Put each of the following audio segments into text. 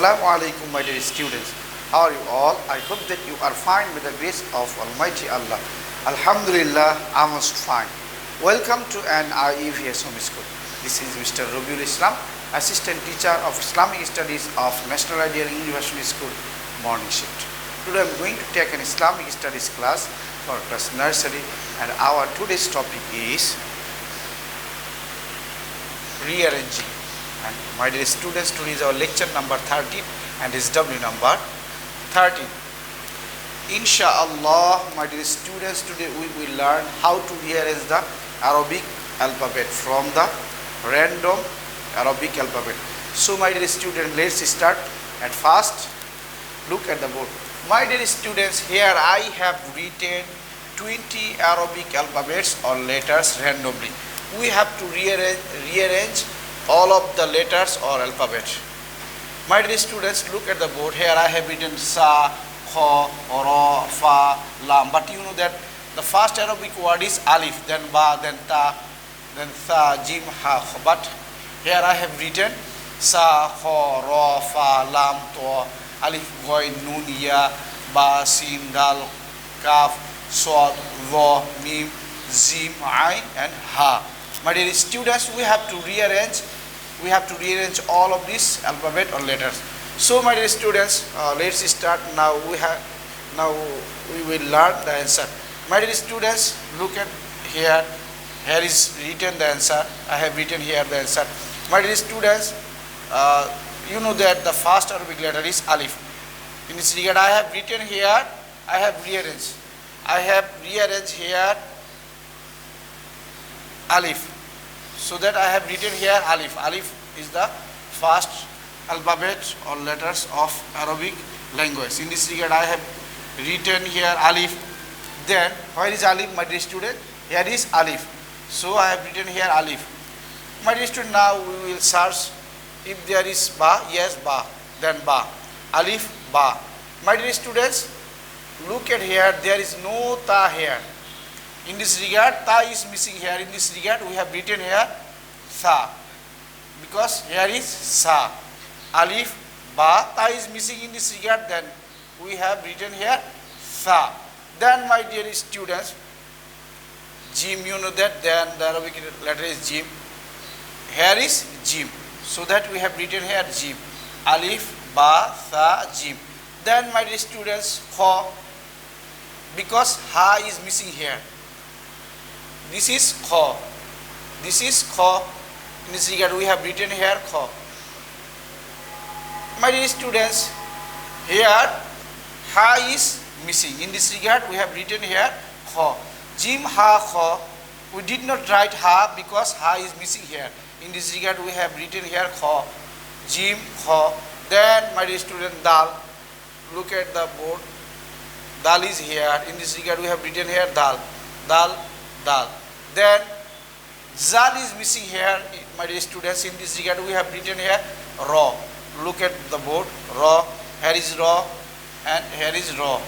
Assalamu alaikum, my dear students. How are you all? I hope that you are fine with the grace of Almighty Allah. Alhamdulillah, I am most fine. Welcome to an IEVS home school. This is Mr. Robiul Islam, Assistant Teacher of Islamic Studies of National Ideal University School, morning shift. Today I am going to take an Islamic Studies class for class nursery, and our today's topic is rearranging. And my dear students, today is our lecture number 13 and is W number 13. Insha'Allah, my dear students, today we will learn how to rearrange the Arabic alphabet from the random Arabic alphabet. So my dear students, let's start. At first, look at the board. My dear students, here I have written 20 Arabic alphabets or letters randomly. We have to rearrange all of the letters or alphabet. My dear students, look at the board. Here I have written Sa, Kha, Ra, Fa, Lam. But you know that the first Arabic word is Alif, then Ba, then Ta, then Tha, Jim, Ha. But here I have written Sa, Kha, Ra, Fa, Lam, To, Alif, Goin, Nun, Ya, Ba, Sin, Dal, Kaf, Sod, Dha, Mim, Zim, Ain, and Ha. My dear students, we have to rearrange all of these alphabet or letters. So my dear students, let's start. Now we will learn the answer. My dear students, look at here. Here is written the answer. I have written here the answer. My dear students, you know that the first Arabic letter is Alif. In this regard, I have written here. I have rearranged here Alif. So that I have written here Alif. Alif is the first alphabet or letters of Arabic language. In this regard, I have written here Alif. Then, where is Alif, my dear student? Here is Alif. So I have written here Alif. My dear student, now we will search if there is Ba. Yes, Ba. Then Ba. Alif, Ba. My dear students, look at here. There is no Ta here. In this regard, Ta is missing here. In this regard, we have written here Sa, because here is Sa. Alif, Ba, Ta is missing in this regard. Then we have written here Sa. Then my dear students, Jim, you know that. Then the Arabic letter is Jim. Here is Jim. So that we have written here Jim. Alif, Ba, Sa, Jim. Then my dear students, Kha, because Ha is missing here. This is Kha. This is Kha. In this regard, we have written here Kha. My dear students, here Ha is missing. In this regard, we have written here Kha. Jim, Ha, Kha. We did not write Ha because Ha is missing here. In this regard, we have written here Kha. Jim, Kha. Then, my dear student, Dal. Look at the board. Dal is here. In this regard, we have written here Dal. Dal, Dal. Then Zal is missing here, my dear students. In this regard, we have written here Ra. Look at the board. Ra. Here is Ra, and here is Ra.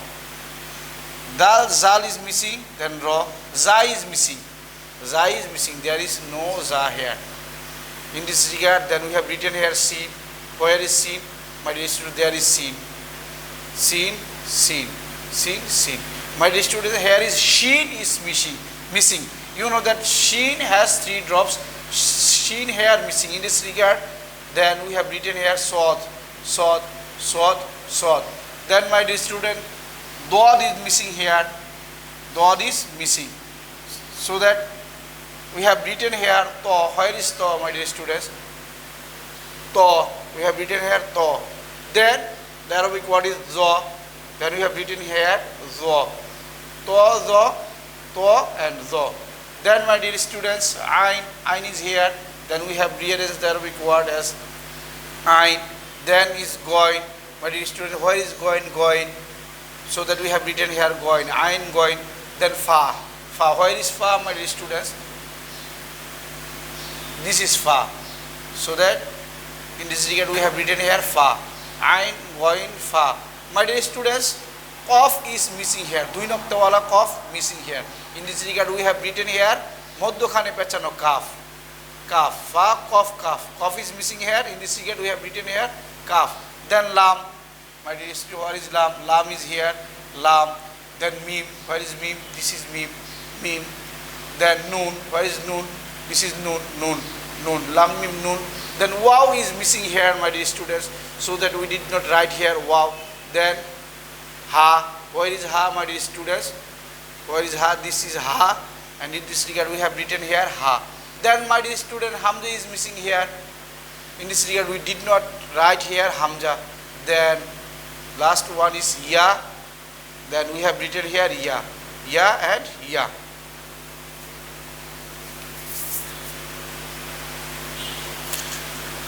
Dal, Zal is missing. Then Ra. Za is missing. Za is missing. There is no Za here. In this regard, then we have written here Sin. Where is Sin? My dear student, there is Sin. Sin, Sin, Sin, Sin. My dear student, here is Shin is missing. You know that Shin has 3 drops. Shin here missing. In this regard, then we have written here Sod, Sod, Sod, Sod. Then my dear student, Dod is missing here. Dod is missing. So that we have written here To. Where is To, my dear students? To. We have written here To. Then the Arabic word is Zo. Then we have written here Zo. To, Zo, To, and Zo. Then my dear students, Ain. Ain is here. Then we have rearranged the Arabic word as Ain. Then is Goin. My dear student, where is Goin? Goin. So that we have written here Goin. Ain, Goin. Then Fa. Fa. Where is Fa, my dear students? This is Fa. So that in this regard we have written here Fa. Ain, Goin, Fa. My dear students, Qaf is missing here. Dui nokta wala Qaf missing here. In this regard, we have written here Moddokhane pechano Kaf. Kaf. Fa, Qaf, Kaf. Kaf is missing here. In this regard, we have written here Kaf. Then lam, my dear student, what is lam? Lam is here, lam. Then mim, where is mim? This is mim, mim. Then noon, where is noon? This is noon, noon, noon. Lam, mim, noon. Then waw is missing here, my dear students, so that we did not write here waw. Then ha, where is ha, my dear students? Where is ha? This is ha, and in this regard we have written here ha. Then, my dear student, hamza is missing here. In this regard we did not write here hamza. Then last one is ya. Then we have written here ya, ya and ya.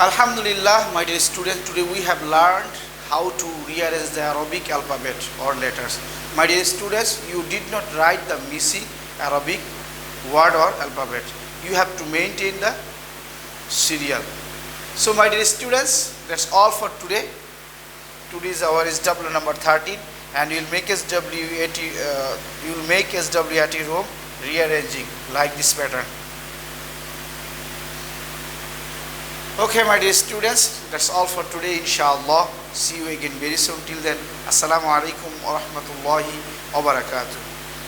Alhamdulillah, my dear students, today we have learned how to rearrange the Arabic alphabet or letters. My dear students, you did not write the missing Arabic word or alphabet. You have to maintain the serial. So, my dear students, that's all for today. Today is our SW number 13, and you will make SW at your home rearranging like this pattern. Okay, my dear students, that's all for today, inshallah. See you again very soon. Till then, assalamu alaikum wa rahmatullahi wa barakatuh.